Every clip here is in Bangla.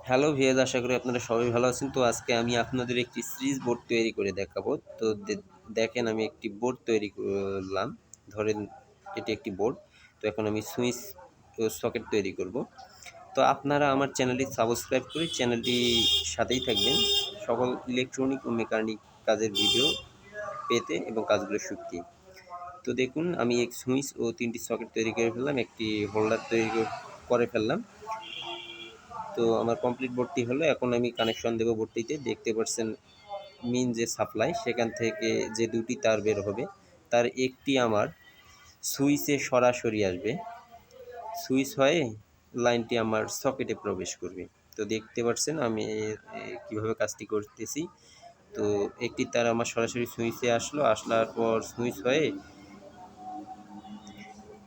হ্যালো ভিউয়ার্স, আশা করি আপনারা সবাই ভালো আছেন। তো আজকে আমি আপনাদের একটি সিরিজ বোর্ড তৈরি করে দেখাবো। তো দেখেন, আমি একটি বোর্ড তৈরি করলাম। ধরেন এটি একটি বোর্ড। তো এখন আমি সুইচ ও সকেট তৈরি করব। তো আপনারা আমার চ্যানেলটি সাবস্ক্রাইব করে চ্যানেলটির সাথেই থাকবেন সকল ইলেকট্রনিক ও মেকানিক কাজের ভিডিও পেতে এবং কাজগুলো শিখতে। তো দেখুন, আমি এক সুইচ ও 3টি সকেট তৈরি করে ফেললাম, একটি হোল্ডার তৈরি করে ফেললাম। তো আমার কমপ্লিট বোর্ডটি হলো। এখন আমি কানেকশন দেবো বোর্ডটিতে। দেখতে পাচ্ছেন মেইন যে সাপ্লাই, সেখান থেকে যে দুটি তার বের হবে, তার একটি আমার সুইচে সরাসরি আসবে, সুইচ হয়ে লাইনটি আমার সকেটে প্রবেশ করবে। তো দেখতে পাচ্ছেন আমি কিভাবে কাজটি করতেছি। তো একটি তার আমার সরাসরি সুইচে আসার পর সুইচ হয়ে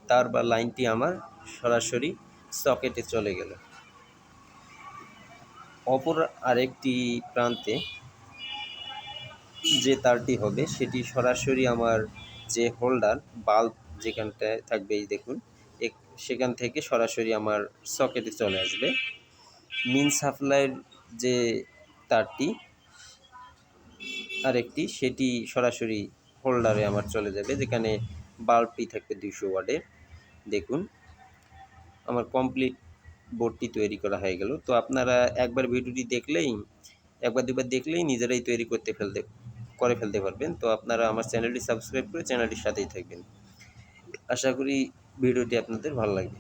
তার বা লাইনটি আমার সরাসরি সকেটে চলে গেল। অপর আরেকটি প্রান্তে যে তারটি হবে সেটি সরাসরি আমার যে হোল্ডার বাল্ব যেখানটায় থাকবে, এই দেখুন, সেখান থেকে সরাসরি আমার সকেটে চলে আসবে। মেইন সাপ্লাইয়ের যে তারটি আরেকটি, সেটি সরাসরি হোল্ডারে আমার চলে যাবে, যেখানে বাল্বটি থাকবে 200 ওয়াটের। দেখুন, আমার কমপ্লিট বোর্ডটি তৈরি করা হয়ে গেল। তো আপনারা একবার ভিডিওটি দেখলেই, একবার দুবার দেখলেই নিজেরাই তৈরি করে ফেলতে পারবেন। তো আপনারা আমার চ্যানেলটি সাবস্ক্রাইব করে চ্যানেলটির সাথেই থাকবেন। আশা করি ভিডিওটি আপনাদের ভালো লাগবে।